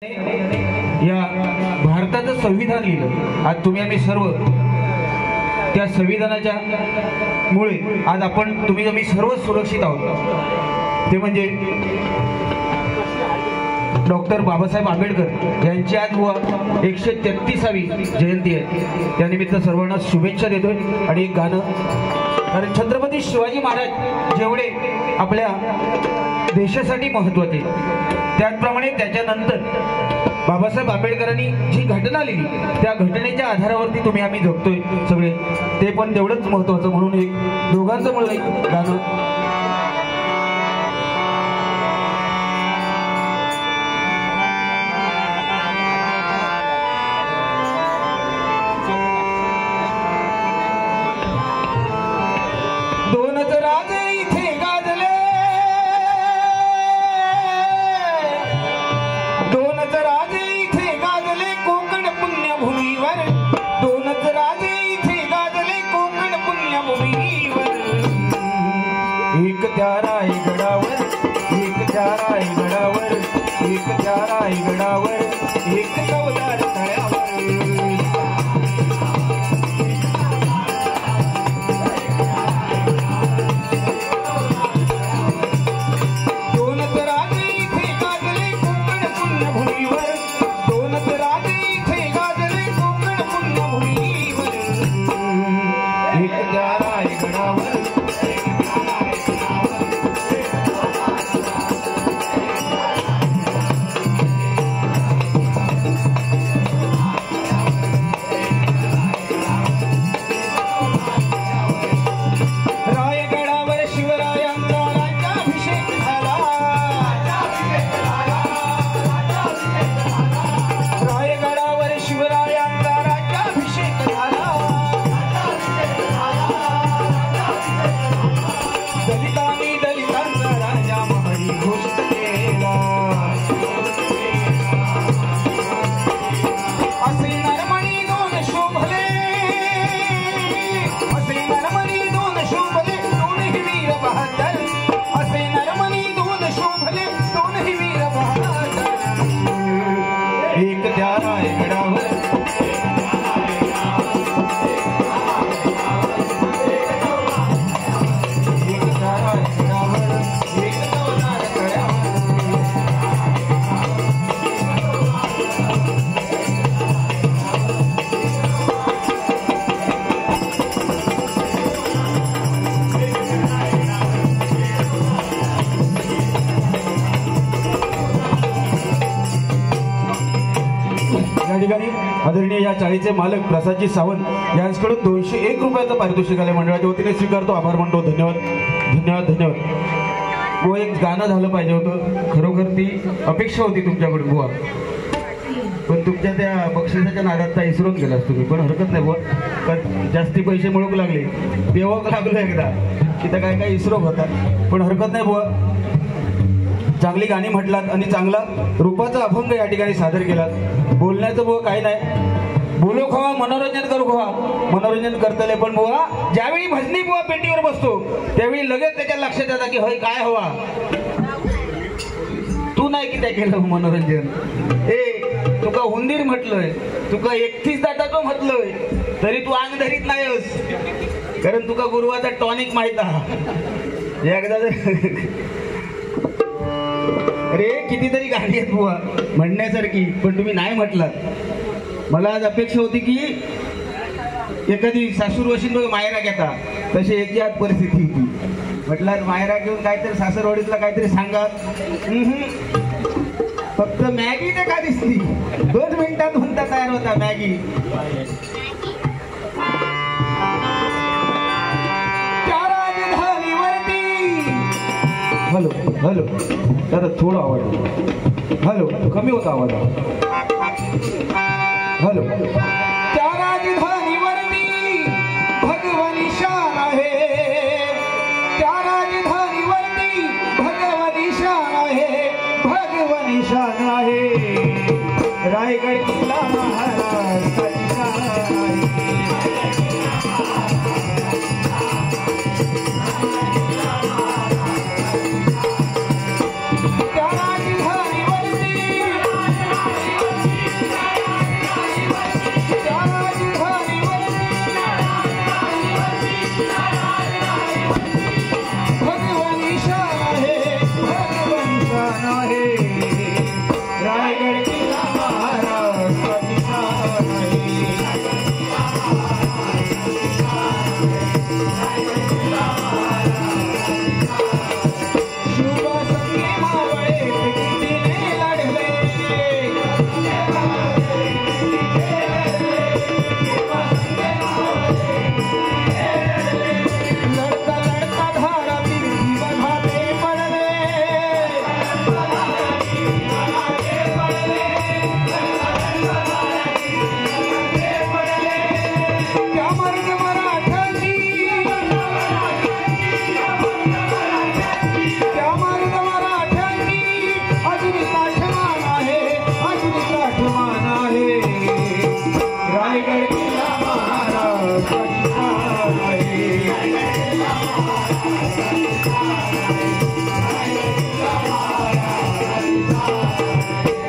या भारताचं संविधान लिहिलं. आज तुम्ही आम्ही सर्व त्या संविधानाच्या मुळे आज तुम्ही आम्ही सर्व सुरक्षित आहोत. ते म्हणजे डॉक्टर बाबासाहेब आंबेडकर यांची आज 133वी जयंती आहे. त्यानिमित्त सर्वांना शुभेच्छा देतोय. आणि एक गाणं, कारण छत्रपती शिवाजी महाराज जेवढे आपल्या देशासाठी महत्त्वाचे, त्याचप्रमाणे त्याच्यानंतर बाबासाहेब आंबेडकरांनी जी घटना लिहिली त्या घटनेच्या आधारावरती तुम्ही आम्ही जगतोय सगळे, ते पण तेवढंच महत्त्वाचं. म्हणून एक दोघांचं मिळून एक गाणं. आदरणीय या चाळीचे मालक प्रसादजी सावंत यांच्याकडून 201 रुपयाचं पारितोषिक आले. मंडळाच्या वतीने स्वीकारतो, आभार मानतो. धन्यवाद धन्यवाद धन्यवाद. व एक गाणं झालं पाहिजे होतं, खरोखर ती अपेक्षा होती तुमच्याकडून बुवा, पण तुमच्या त्या बक्षिसाच्या नादात इसरून गेलास तुम्ही. पण हरकत नाही बुवा, कारण जास्ती पैसे मिळूक लागले, देवक लागलो एकदा की तर काय काय इसरो होता. पण हरकत नाही बुवा, चांगली गाणी म्हटलात आणि चांगला रूपाचा अभंग या ठिकाणी सादर केलात. बोलण्याचं बुवा काही नाही, बोलो खवा मनोरंजन करू खवा, मनोरंजन करतले. पण बुवा ज्यावेळी भजनी बुवा पेटीवर बसतो त्यावेळी लगेच त्याच्या लक्षात येतं की होय काय हवा, तू नाही की त्या केलं मनोरंजन. तुका हुंदीर म्हटलंय, तुका 31 दाटाचं म्हटलंय तरी तू अंग धरीत नाहीस, कारण तुका गुरुवाचा टॉनिक माहित आहे. एकदा अरे कितीतरी गाणी आहेत बुवा म्हणण्यासारखी, पण तुम्ही नाही म्हटलात. मला आज अपेक्षा होती की एखादी सासूर वशीन बघ मायरा घेता, तशी एक आज परिस्थिती होती. म्हटलं मायरा घेऊन काहीतरी सासरवाडीतला काहीतरी सांगा. फक्त मॅगी ते का दिसली, 2 मिनिटात म्हणता तयार होता मॅगी. हॅलो हॅलो दादा, थोडा आवाज. हॅलो, कमी होता आवाज. हॅलो. त्या राजधानीवरती भगवानी शान आहे, त्या राजधानीवरती भगवानी शान आहे, भगवानी शान आहे. रायगड किल्ला महाराष्ट्राची शान आहे.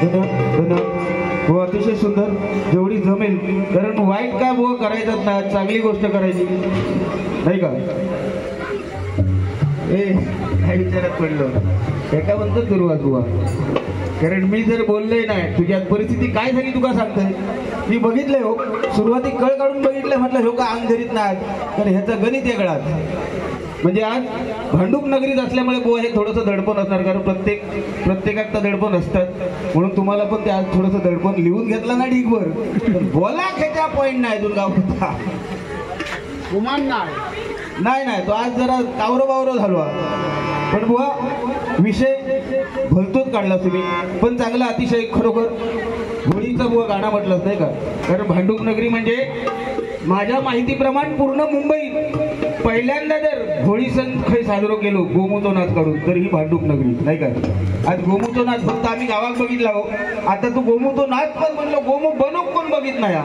हो अतिशय सुंदर जेवढी जमेल कारण वाईट काय बुवा करायचं ना चांगली गोष्ट करायची नाही का काय विचारात पडलं एका म्हणतो सुरुवात बुवा कारण मी जर बोललोय नाही तुझ्यात परिस्थिती काय झाली तुका सांगतोय मी बघितलंय हो सुरुवाती कळ काढून बघितलंय म्हटलं हो का अंग धरीत नाही तर ह्याचं गणित वेगळाच म्हणजे आज भांडूप नगरीत असल्यामुळे बुवा हे थोडंसं दडपण असणार कारण प्रत्येकात तर दडपण असतात म्हणून तुम्हाला पण ते आज थोडंसं दडपण लिहून घेतलं ना ढीगभर बोला खेचा पॉईंट नाही तुला गाव होता गुमान नाही तो आज जरा कावरो झालो पण बुवा विषय भलतोच काढला तुम्ही पण चांगला अतिशय खरोखर होळीचा बुवा गाणं म्हटलंच नाही का कारण भांडूप नगरी म्हणजे माझ्या माहितीप्रमाणे पूर्ण मुंबईत पहिल्यांदा जर होळी सण खै साजरो केलो गोमूतो नाच काढून तर ही भांडूप नगरी नाही का आज गोमूतो नाच फक्त आम्ही गावात बघितला हो आता तू गोमूतो नाच पण म्हणलो गोमू बनव कोण बघित नाही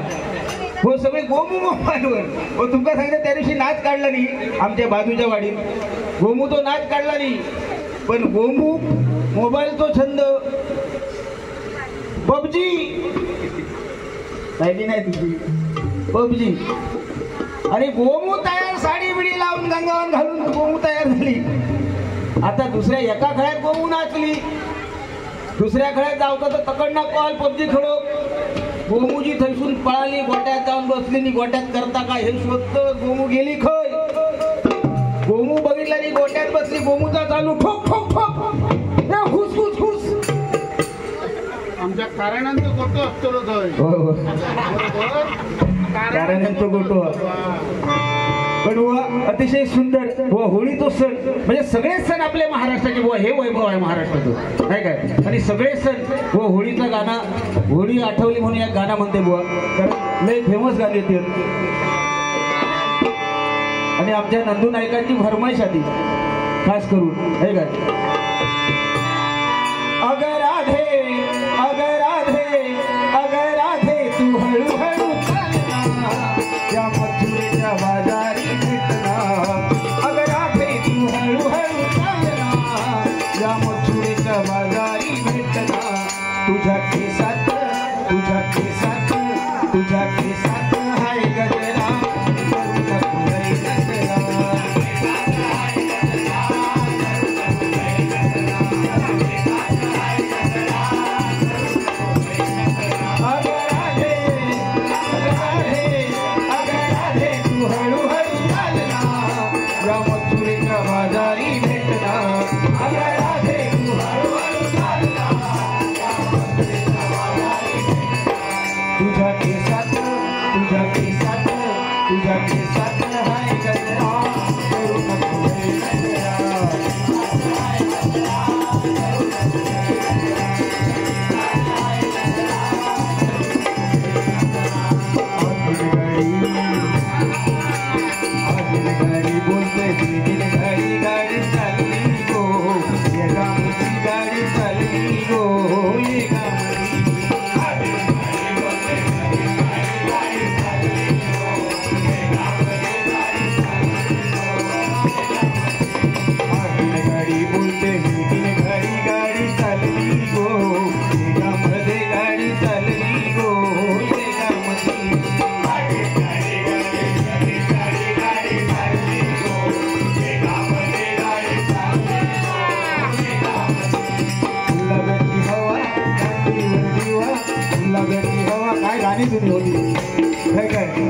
हो सगळे गोमू मोबाईलवर हो तुमका सांगितलं त्या दिवशी नाच काढला नाही आमच्या बाजूच्या वाडीत गोमू तो नाच काढला नाही पण गोमू मोबाईलचा छंद पबजी नाही तुझी पबजी आणि गोमू तयार साडी बिडी लावून गंगावन घालून गोमू तयार झाली आता दुसऱ्या एका खेळात गोमू नाचली दुसऱ्या खेळात जावता तर तकडना कॉल पबजी खेळो गोमूजी थैसून पळाली गोट्यात जाऊन बसली नी गोट्यात करता का हे शोधत गोमू गेली खय गोमू बघितला नी गोट्यात बसली गोमूचा चालू ठोक ठोक ठोक हुस हुस हुस आमच्या कारणांचं गोटो असतो कारणांचं गोटो पण बुवा अतिशय सुंदर बुवा होळी तो सण म्हणजे सगळे सण आपल्या महाराष्ट्राचे बुवा हे वैभव आहे महाराष्ट्राचं नाही काय आणि सगळे सण बुवा होळीचं गाणं होळी आठवली म्हणून एक गाणं म्हणते बुवा कारण लय फेमस गाणी येते आणि आमच्या नंदू नायकांची फरमाईश आधी खास करून आहे काय अगर राधे तू हळूहळू चालना या मथुरेच्या बाजारी भेटना अगर राधे तू हळूहळू चालना या मथुरेच्या बाजारी भेटना तुझ्या केसात हाय गजरा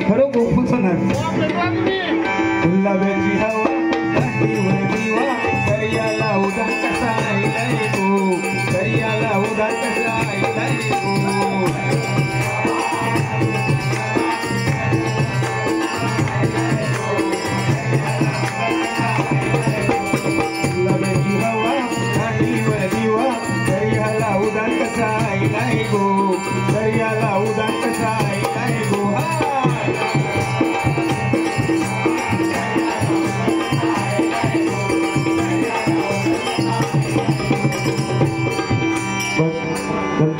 खरं गोपूचं नाही गुलाबाची हवा गांडीवर दिवा दर्याला उदार कसा गो दर्याला उदार कसा गो गुलाबाची हवा गांडीवर दिवा दर्याला उदार कसा गो दर्याला उदार कसा गो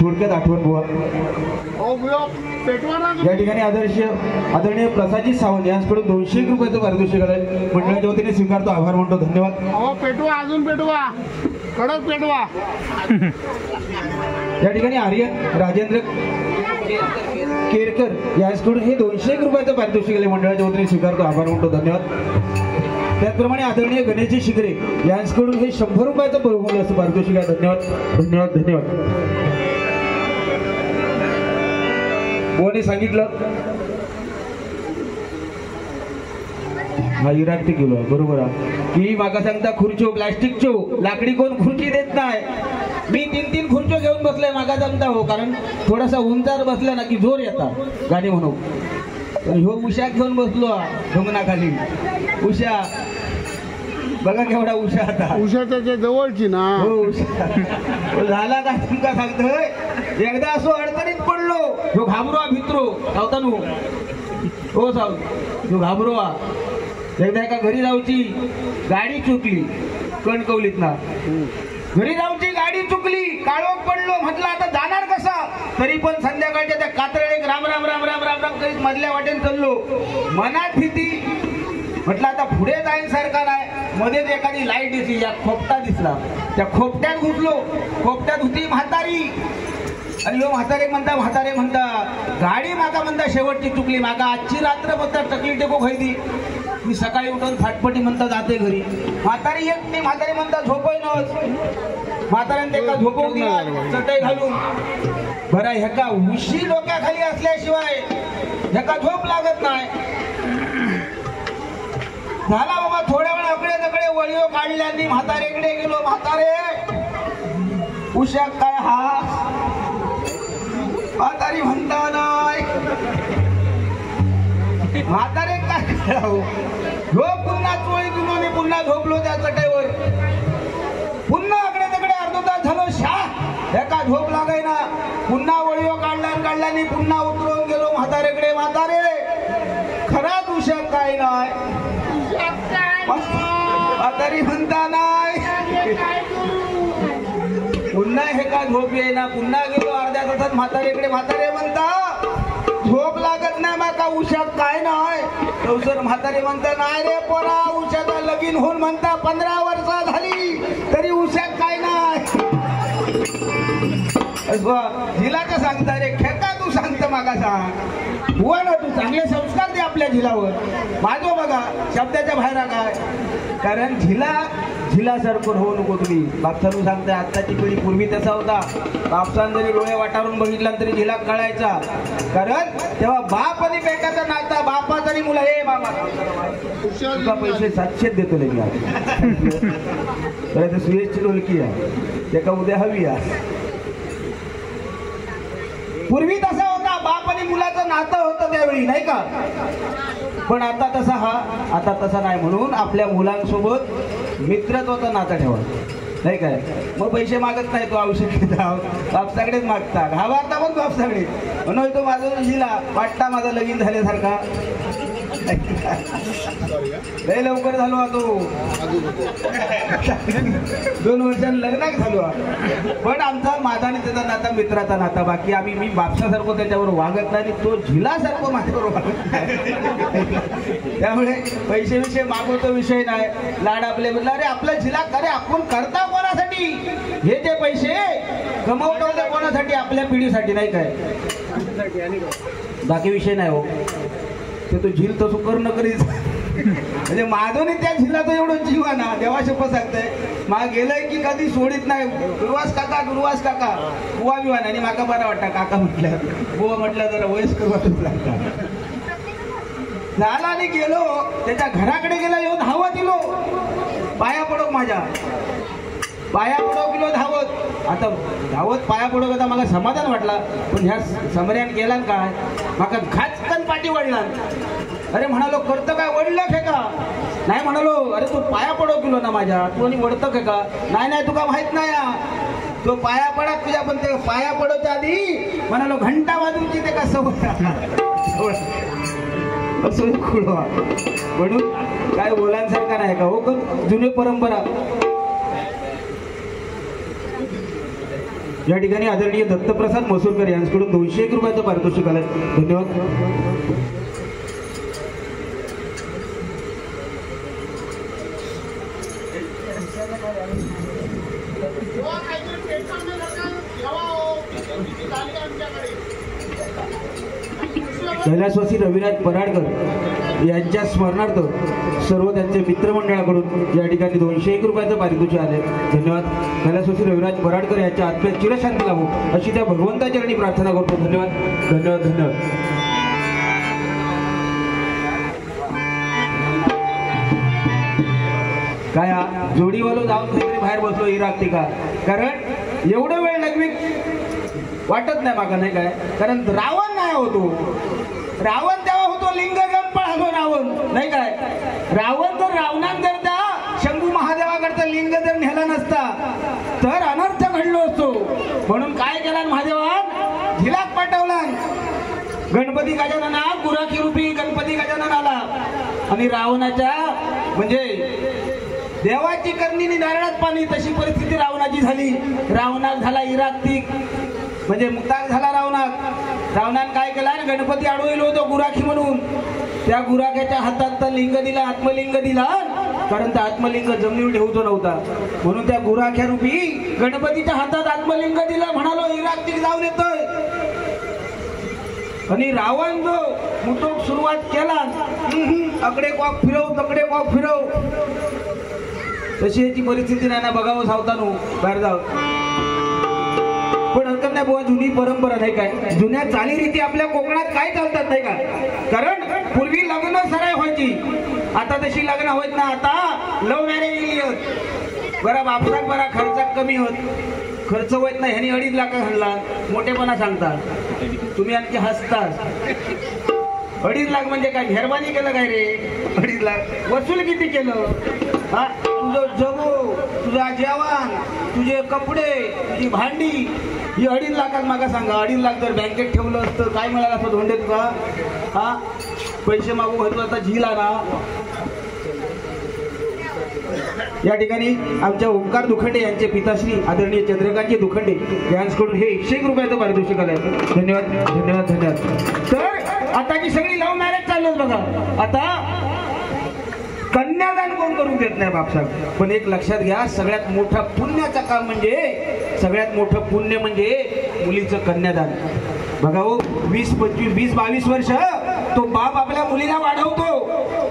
थोडक्यात आठवण बुवा या ठिकाणी आदरणीय प्रसादजी सावंत यांच्याकडून 201 रुपयाचं पारितोषिक आलंय मंडळाच्या वतीने स्वीकारतो आभार मानतो धन्यवाद पेटवा अजून पेटवा कडक पेटवा या ठिकाणी आर्यन राजेंद्र केरकर यांच्याकडून हे 201 रुपयाचं पारितोषिक आले मंडळाच्या वतीने स्वीकारतो, आभार म्हणतो, धन्यवाद. त्याचप्रमाणे आदरणीय गणेशजी शिगरे यांच्याकडून हे 100 रुपयाचं बहुमूल्य असं पारितोषिक आहे, धन्यवाद धन्यवाद धन्यवाद. कोणी सांगितलं हा इराकटी किलो बरोबर आहे की माका सांगता खुर्चो प्लास्टिकचो लाकडी कोण खुर्ची देत नाही. मी 3 खुर्चो घेऊन बसलोय मागा जमता हो, कारण थोडासा उंचार बसला ना की जोर येतात गाणी म्हणून. ह्यो उषा घेऊन बसलो ढोंगणाखाली. उषा बघा केवढा उषा आता, उषा त्याच्या जवळची ना. हो उषा झाला का तुमका सांगतोय. एकदा असो अडचणीत पडलो, ह्यो घाबरो भित्रो सावतानू हो साव ह्यो घाबरो. एकदा एका घरी जाऊची गाडी चुकली कणकवलीत ना, घरी जाऊची गाडी चुकली, काळोख पडलो, म्हटलं आता जाणार कसा. तरी पण संध्याकाळच्या त्या कातरळे राम राम राम राम राम राम करीत मधल्या वाटेन चाललो. मनात भीती, म्हटलं आता पुढे जाईन सारखा नाही. मध्येच एखादी लाईट दिसली, या खोपटा दिसला, त्या खोपट्यात घुसलो. खोपट्यात होती म्हातारी आणि ह्यो म्हातारे म्हणता गाडी माका म्हणता शेवटची चुकली, माका आजची रात्र म्हणता टकली टेको खैदी. मी सकाळी उठून फाटपटी म्हणता जाते घरी. म्हातारी येत नाही, म्हातारी म्हणता झोपय नस. म्हाताऱ्याने त्याला झोपवली चटई घालून. बरं ह्याका उशी डोक्याखाली असल्याशिवाय ह्याका झोप लागत नाही. झाला बाबा थोड्या वेळ अकडे तकडे वळीओ काढल्यानी म्हातारेकडे गेलो. म्हातारे उशा काय हा. म्हातारी म्हणता नाही. म्हातारे काय करावं. झोप पुन्हा चोळी दिलो, पुन्हा झोपलो त्या चटईवर. पुन्हा अकडे तकडे अर्धा तास झालो. एका झोप लागाय ना. पुन्हा वळीओ काढल्यानी पुन्हा उतरवून गेलो म्हातारेकडे. म्हातारे खराच उशा काय नाही. म्हातारी म्हणता नाही. पुन्हा हे का झोप येईना. पुन्हा गेलो अर्ध्या तासात म्हातारेकडे. म्हातारे म्हणता झोप लागत नाही माका, उशा काय नाही. तवसर म्हातारे म्हणता नाही रे पोरा, उशाचा लगीन होऊन म्हणता 15 वर्ष झाली तरी उशा काय नाही. झिलाचं सांगता रे खेळता तू सांगता मागा सांग. हुआ ना तू चांगले संस्कार दे आपल्या झिलावर. माझो बघा शब्दाच्या बाहेर काय, कारण झिलासारखं होऊ नको तुम्ही. बापसानू सांगताय आत्ताची पिढी, पूर्वी तसा होता. बापसान जरी डोळे वाटारून बघितला तरी झिला कळायचा, कारण तेव्हा बाप आणि बेटाचा नाता. बापाचा आणि मुला हे बाबा तुझा पैसे 700 देतो लगे तर सुयशची ढोलकी आहे एका उद्या हवी आहे. पूर्वी तसा होता, बाप आणि मुलाचं नातं होतं त्यावेळी नाही का. पण आता तसा नाही. म्हणून आपल्या मुलांसोबत मित्रत्वाचं नातं ठेवा नाही काय. मग पैसे मागत नाही तो औषध बापसाकडेच मागता. घावारता पण बापसाकडे म्हणून तो माझा जिला वाटता माझा लगीन झाल्यासारखा. लय लवकर झालो तो 2 वर्षांनी लग्नाक झालो. पण आमचा माझा आणि त्याचा नाता मित्राचा नाता. बाकी मी बापसासारखं त्याच्यावर वागत नाही, तो झिलासारखं माझ्यावर वागत नाही. त्यामुळे पैसे विषय मागवतो विषय नाही. लाड आपले म्हणला अरे आपला झिला अरे आपण करता कोणासाठी. हे जे पैसे कमवतो ते कोणासाठी, आपल्या पिढीसाठी नाही काय. बाकी विषय नाही हो. ते तो झील तसं करणं करीच म्हणजे माझोनी त्या झिलाचं एवढं जीव आहे ना. देवा शपथ सांगताय मा गेलंय की कधी सोडित नाही. गुरुवास काका बुवा बिवा नाही. माका बरा वाटता काका म्हटलं, बुवा म्हटलं जरा वयस्कर वाटत लागता. झाला आणि गेलो त्याच्या घराकडे गेला. येऊन धावत दिलो, पाया पडो माझ्या पाया पडो गेलो धावत. आता धावत पाया पडो आता मला समाधान वाटला. पण ह्या समऱ्यान केला काय माका घाचकन पाठी वडला. अरे म्हणालो करतं काय, वडलं हे का नाही. म्हणालो अरे तू पाया पडो गेलो ना माझ्या, तू आणि वडतं हे का. नाही तुका माहित नाही. तो पाया पडत तुझ्या, पण ते पाया पडोच्या आधी म्हणालो घंटा वाजूची ते का सवय असं खुळवा. म्हणून काय बोलांसारखा नाही का हो. जुनी परंपरा. या ठिकाणी आदरणीय दत्तप्रसाद मसूरकर यांच्याकडून 201 रुपयाचं पारितोषिक आलंय, धन्यवाद. कैलासवासी रविराज पराडकर यांच्या स्मरणार्थ सर्व त्यांचे मित्रमंडळाकडून या ठिकाणी 201 रुपयाचं पारितोषिक आले. धन्यवाद. कैलासवासी रविराज पराडकर यांच्या आत्म्यात चिरशांती लाभो अशी त्या भगवंताच्या चरणी प्रार्थना करतो. धन्यवाद धन्यवाद धन्यवाद. काय जोडीवालो जाऊन काहीतरी बाहेर बसलो इराकती का, कारण एवढं वेळ लगवी वाटत नाही मागा, नाही काय, कारण रावण नाही होतो. रावण तेव्हा होतो लिंग घेऊन पळालो रावण, नाही काय. रावण जर रावणात जर त्या शंभू महादेवाकडचा लिंग जर नेला नसता तर अनर्थ घडलो असतो. म्हणून काय केला महादेवान, झिलाक पाठवला. गणपती गजानना गुराखी रूपी गणपती गजानन आला आणि रावणाच्या म्हणजे देवाची करणी नारळात पाणी, तशी परिस्थिती रावणाची झाली. रावणात झाला इराकती म्हणजे मुक्ताक झाला रावणात. रावणाने काय केला, गणपती अडवलो होतो गुराखी म्हणून. त्या गुराख्याच्या हातात लिंग दिला, आत्मलिंग दिला, कारण त्या आत्मलिंग जमिनीवर ठेवतो नव्हता. म्हणून त्या गुराख्या रूपी गणपतीच्या हातात आत्मलिंग दिलं. म्हणालो इराकती जाऊन येतोय. आणि रावण जो मुठोक सुरुवात केला, अकडे कॉक फिरव तकडे कॉक फिरव, तशी याची परिस्थिती नाही ना. बघावं सावतानो बाहेर जाव, पण हरकत नाही बुवा, जुनी परंपरा नाही काय, जुन्या चालीरीती आपल्या कोकणात काय चालतात नाही का. कारण पूर्वी लग्न सराय व्हायची, आता तशी लग्न होत ना. आता लव्ह मॅरेज होत. बरा बापसात बरा खर्च कमी होत, खर्च होत नाही. ह्यानी 2.5 लाख आणला, मोठेपणा सांगता तुम्ही, आणखी हसताच. 2.5 लाख म्हणजे काय, मेहरबानी केलं काय रे. 2.5 लाख वसूल किती केलं. हा, तुझं जगू, तुझा जेवण, तुझे कपडे, तुझी भांडी, ही 2.5 लाखात मागा सांगा. 2.5 लाख जर बँकेत ठेवलं असतं काय मिळालं असं धोंडे तुका. हा, पैसे मागू घालतो आता झीला ना. या ठिकाणी आमच्या ओंकार दुखंडे यांचे पिताश्री आदरणीय चंद्रकांतजी दुखंडे यांच्याकडून हे 101 रुपयाचं पारितोषिक आलंय. धन्यवाद धन्यवाद धन्यवाद. तर आताची सगळी लव्ह मॅरेज चालू बघा. आता कन्यादान कोण करून देत नाही बापसाहेब. पण एक लक्षात घ्या, सगळ्यात मोठा पुण्याचा काम म्हणजे, सगळ्यात मोठं पुण्य म्हणजे मुलीचं कन्यादान. बघा हो, 20, 25, 20, 22 वर्ष तो बाप आपल्या मुलीला वाढवतो,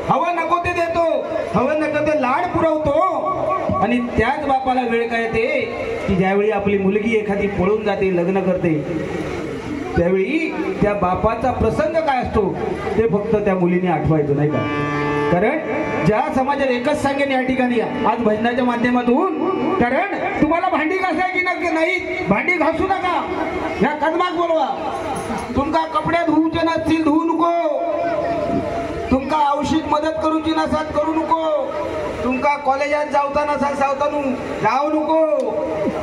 हवं नको ते देतो, हवं नको ते लाड पुरवतो. आणि त्याच बापाला वेळ काय येते की ज्यावेळी आपली मुलगी एखादी पळून जाते, लग्न करते, त्यावेळी त्या बापाचा प्रसंग काय असतो ते फक्त त्या मुलीने आठवायचं नाही का. कारण ज्या समाजात एकच सांगेन या ठिकाणी आज भजनाच्या माध्यमातून, कारण तुम्हाला भांडी घासायची नक्की नाही, भांडी घासू नका, ह्या कदमाक बोलवा. तुमका कपडे धुवूचे नसतील धुवू नको, तुमका औषध मदत करूची नसात करू नको, तुमका कॉलेजात जावता नसाल सावतानू जाऊ नको.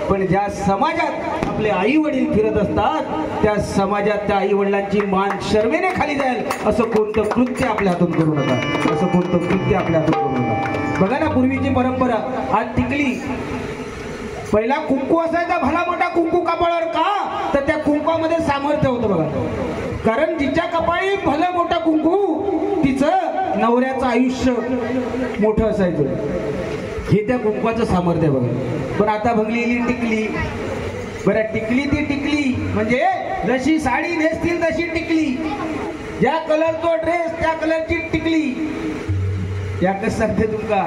पण ज्या समाजात आपले आई वडील फिरत असतात त्या समाजात त्या आई वडिलांची मान शर्मेने खाली जाईल असं कोणतं कृत्य आपल्या हातून करू नका, असं कोणतं कृत्य आपल्या हातून करू नका. बघा ना, पूर्वीची परंपरा. आज टिकली, पहिला कुंकू असायचा, भला मोठा कुंकू कपाळावर. का तर त्या कुंकवामध्ये सामर्थ्य होतं बघा. कारण जिच्या कपाळी भलं मोठा कुंकू तिचं नवऱ्याचं आयुष्य मोठं असायचं, हे त्या कुंकवाचं सामर्थ्य बघा. पण आता भंगलेली टिकली. बरं, टिकली ती टिकली म्हणजे जशी साडी नेसतील तशी टिकली, ज्या कलरचा ड्रेस त्या कलरची टिकली. या कसं सांगते तुमका,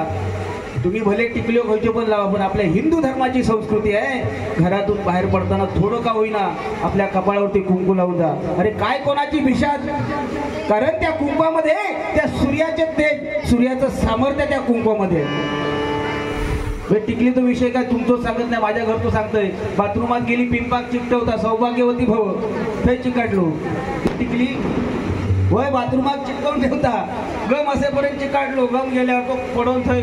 तुम्ही भले टिकलो घ्यायचे पण लावा, पण आपल्या हिंदू धर्माची संस्कृती आहे, घरातून बाहेर पडताना थोडं का होईना आपल्या कपाळावरती कुंकू लावून जा. अरे काय कोणाची भिशाद, कारण त्या कुंकवामध्ये त्या सूर्याचे तेज, सूर्याचं सामर्थ्य त्या कुंकवामध्ये. टिकली तो विषय काय तुमचं सांगत नाही, माझ्या घर तो सांगतोय. बाथरूमात गेली, पिंपाक चिकटवता, सौभाग्यवती भव, ते चिकाटलो. टिकली होय, बाथरूमात चिकटवून ठेवता, गम असेपर्यंत चिकाटलो, गम गेल्यावर तो पडून थय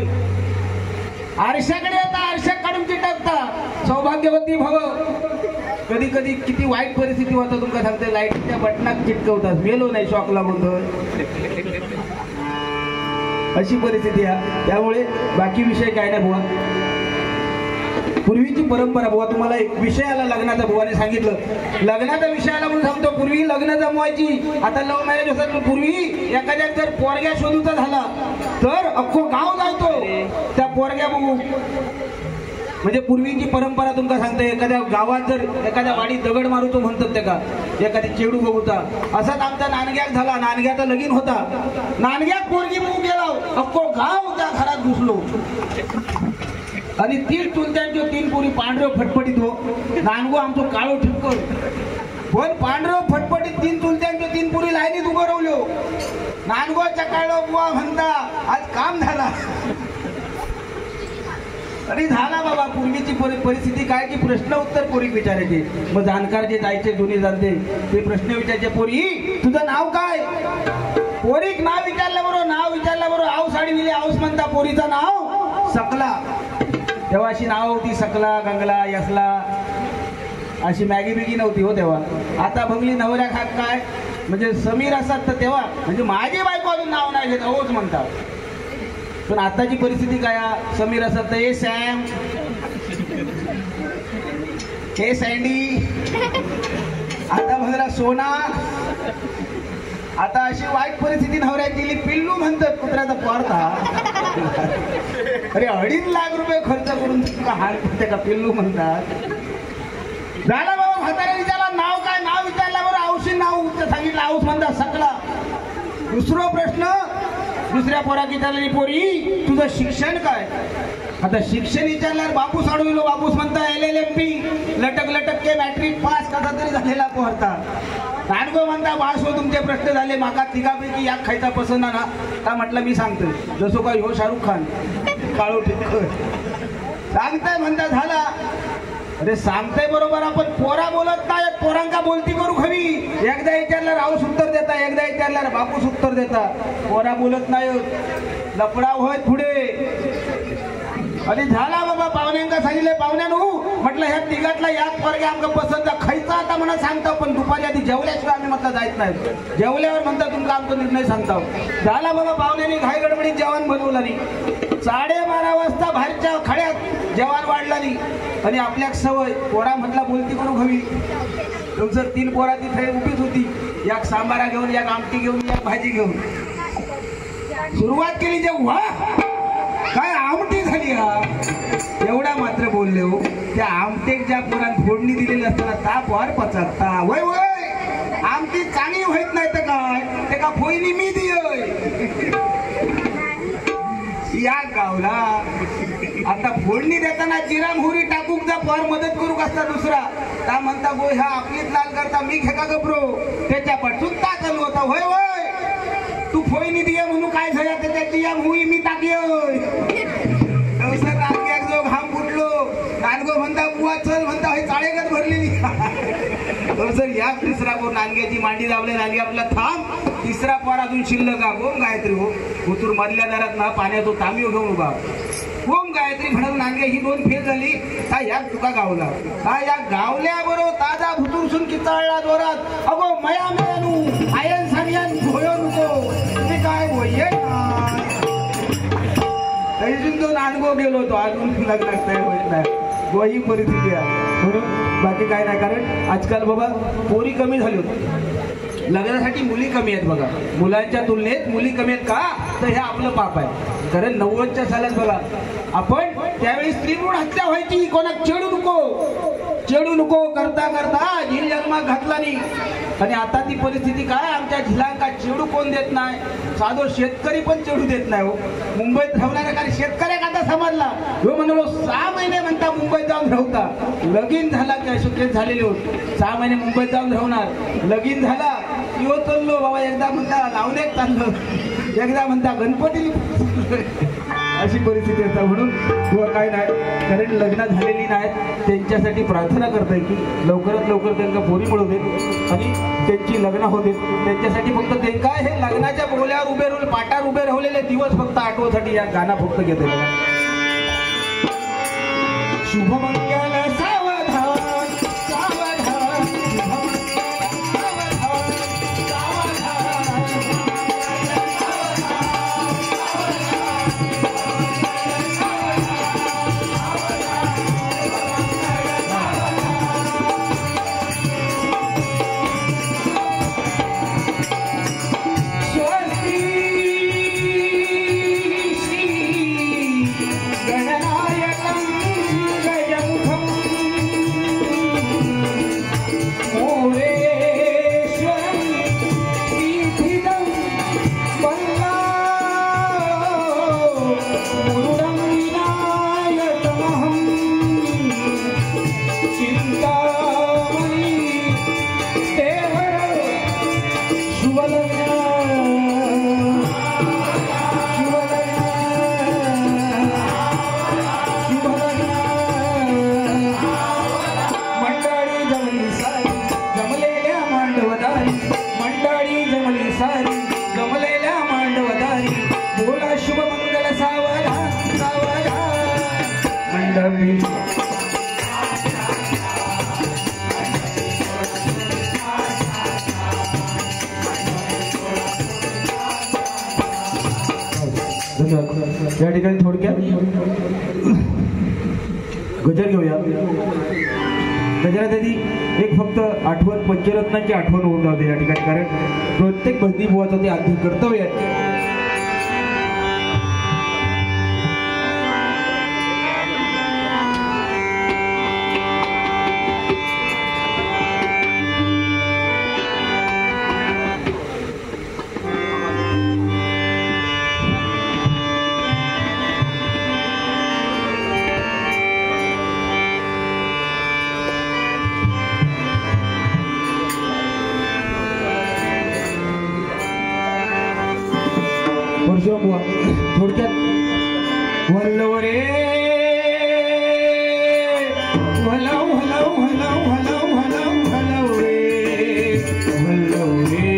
आरशाकडे येता, आरशा काढून चिटकता, सौभाग्यवती भव. कधी कधी किती वाईट परिस्थिती होता तुमका सांगते, लाईटच्या बटनात चिटकवतात, मेलो नाही, शॉक लागून अशी परिस्थिती आहे. त्यामुळे बाकी विषय काय नाही बुवा, पूर्वीची परंपरा बुवा. तुम्हाला एक विषय आला लग्नाचा, बुवाने सांगितलं लग्नाचा विषय आला म्हणून सांगतो. पूर्वी लग्न जमवायची, आता लव्ह मॅरेज होतात. पण पूर्वी एखाद्या जर पोरग्या शोधूचा झाला तर अख्खो गाव जायतो त्या पोरग्या बघू. म्हणजे पूर्वीची परंपरा तुमका सांगते. एखाद्या गावात जर एखाद्या वाडीत दगड मारूचो म्हणतात ते का एखादी चेडू बघूता. असाच आमचा नानग्याक झाला. नानग्याचा लगीन होता. नानग्याक पोरगी बघू गेला. अख्खो गाव त्या घरात घुसलो आणि 3 चुलत्यांच्या 3 पोरी पांढरं फटफटीत हो. नानगो आमचो काळो ठिपकर पण पांढरं फटफटीत 3 चुलत्यांच्या 3 पोरी लाईनीत उभं राहिलो. नानगोच्या काळो बुवा म्हणता आज काम झाला. अरे झाला बाबा. पूर्वीची परिस्थिती काय की प्रश्न उत्तर पोरी विचारायचे. मग जाणकार जे जायचे दोन्ही जाणते ते प्रश्न विचारायचे. पोरी तुझं नाव काय. पोरीक नाव विचारल्याबरोबर आऊ साडी मिली आऊस म्हणता पोरीचं नाव सकला. तेव्हा अशी नाव होती सकला गंगला यसला अशी मॅगी बिगी नव्हती हो तेव्हा. आता बघली नवऱ्या खात काय म्हणजे समीर असतात तर तेव्हा म्हणजे माझी बायको अजून नाव नाही घेत अहोच म्हणतात. पण आताची परिस्थिती काय समीर असत ए सॅम हे सँडी आता बघला सोना. आता अशी वाईट परिस्थिती नवऱ्याची गेली. पिल्लू म्हणतात कुत्र्याचा पोरता. अरे 2.5 लाख रुपये खर्च करून हाल करते का पिल्लू म्हणतात. झाला बाबा म्हाताऱ्या विचारला नाव काय. नाव विचारल्याबरोबर औषध नाव सांगितलं आऊस म्हणतात सकला. दुसरा प्रश्न दुसऱ्या पोराक विचारलेली पोरी तुझं शिक्षण काय. आता शिक्षण विचारल्यावर बापूस अडविलो. बापूस म्हणता LLMP लटक के मॅट्रिक पास कसा तरी झालेला पोहता. नानगो म्हणता बास हो तुमचे प्रश्न झाले. माका तिघापैकी या खायचा पसंत ना का म्हटलं मी सांगतो. जसो काय हो शाहरुख खान काळो ठिपकर सांगताय म्हणता झाला. अरे सांगताय बरोबर आपण पोरा बोलत नाही. पोरांका बोलती करू खरी. एकदा विचारल्यावर आऊस उत्तर देता. एकदा विचारल्यावर बापूस उत्तर देता. पोरा बोलत नाही. लपडाव होय पुढे. आणि झाला बाबा पाहुण्यांका सांगितले. पाहुण्यानो म्हटलं ह्या तिघातला याच पोरगे आमका पसंत खायचा आता म्हणा सांगता. पण दुपारी आधी जेवल्याशिवाय आम्ही म्हटलं जायत नाही. जेवल्यावर म्हणता तुमका आमचा निर्णय सांगता. झाला बाबा पाहुण्यांनी घाई गडबडीत जेवण बनवलं नाही. 12:30 वाजता बाहेरच्या खड्यात जेवण वाढला नाही. आणि आपल्या सवय पोरा म्हटला बोलती करू हवी. तुमचं 3 पोरा तिथे उभीच होती. एक सांबारा घेऊन एक आमटी घेऊन एक भाजी घेऊन सुरुवात केली. जेव्हा काय आमटी झाली एवढा मात्र बोलले हो. त्या आमटेक ज्या पोरात फोडणी दिलेली असताना ता पोर पचकता. वय वय आमटी चांगली होत नाही तर काय ते का फोईनी मी दिय या गावला. आता फोडणी देताना जिरा मोहरी टाकूक जा पोर मदत करू असता. दुसरा ता म्हणता गो ह्या आपलीच लाल करता मी खेका गप्रो त्याच्या पाठून ता चालू होता. होय होय तू फोईनी दिय म्हणून काय झाला त्याची या मोही मी टाकी. जो घाम फुटलो नानगो म्हणता बुवा चल म्हणता हे चाळेगत भरलेली. सर या तिसरा पोर नानग्याची मांडी दाबले. नानगे आपला थांब. तिसरा पोर अजून शिल्लक गोम गायत्री हो उतूर मधल्या दारात ना पाण्यात तांबी घेऊन उभा. गोम गायत्री म्हणून नानगे ही 2 फेल झाली. का या तुका गावला का या गावल्याबरोबर ताजा भुतूरसून किचाळला जोरात. अगो मया मेनू आयन सांगियान भोयो नको तुम्ही काय होये तरी तो नानगो गेलो होतो. अजून लग्न होत नाही. ही परिस्थिती आहे. म्हणून बाकी काय नाही. कारण आजकाल बाबा पोरी कमी झाली होती. लग्नासाठी मुली कमी आहेत बघा. मुलांच्या तुलनेत मुली कमी आहेत का तर हे आपलं पाप आहे. कारण 90च्या सालात बघा आपण त्यावेळी स्त्रीभ्रूण हत्या व्हायची. कोणाक चेडू नको करता करता झील जन्मात घातला नाही. आणि आता ती परिस्थिती काय आमच्या झिलांका चेडू कोण देत नाही. साधो शेतकरी पण चेडू देत नाही हो. मुंबईत राहणाऱ्या कारण शेतकऱ्याक आता समजला. हो म्हणलो 6 महिने म्हणता मुंबईत जाऊन राहता. लगीन झाला की अशोकेत झालेले होत 6 महिने मुंबईत जाऊन राहणार. लगीन झाला यो चाललो बाबा. एकदा म्हणता लावण्यात चाललो. एकदा म्हणता गणपती अशी परिस्थिती असतात. म्हणून किंवा काय नाही कारण लग्न झालेली नाहीत त्यांच्यासाठी प्रार्थना करताय की लवकरात लवकर त्यांना पोरी मिळू देत आणि त्यांची लग्न होऊ देत. त्यांच्यासाठी फक्त ते काय हे लग्नाच्या बोल्यावर उभे राहून पाटावर उभे राहिलेले दिवस फक्त आठवसाठी या गाणं फक्त घेते. शुभमंगल सावधान सावधान गणनायकं अच्छा या ठिकाणी थोडक्यात गजर घेऊया. गजरात आधी एक फक्त आठवण, पंचरत्नांची आठवण होऊन जाते या ठिकाणी, कारण प्रत्येक बंदी बुवाचं ते आधी कर्तव्य आहे. थोडक्यात वल्लव रे हलव हलव हलव हलव हलव हलव रे वल्लव रे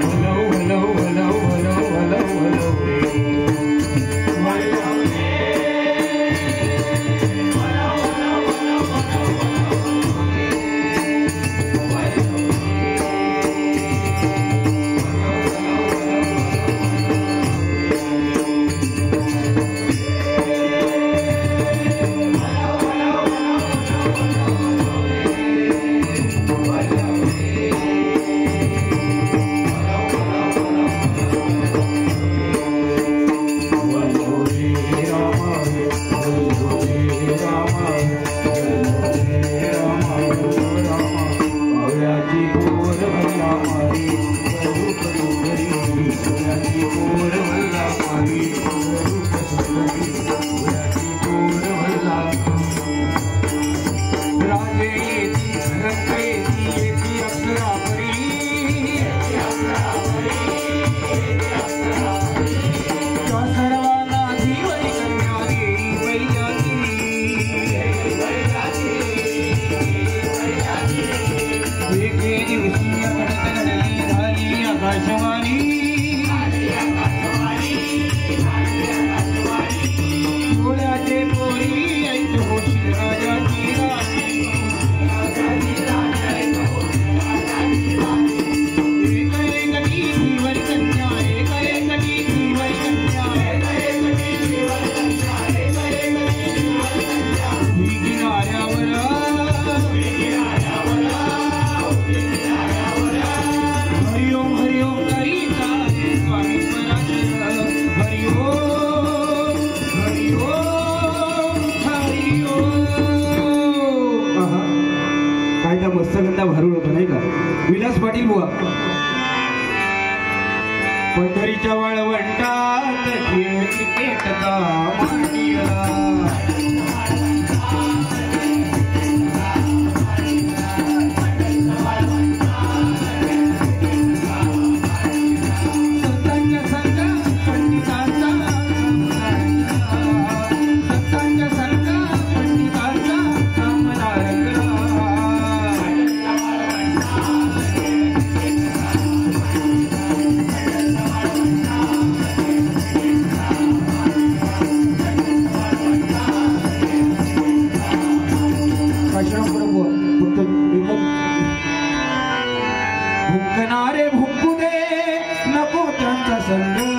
हलव हलव हलव हलव हलव हलव रे मस्तगंधा भारूड होतो नाही का. विलास पाटील बुवा पंढरीच्या वाळवंटात खेळची पेटता मांडिया भुंकणारे भुंकू दे नको त्यांचा संग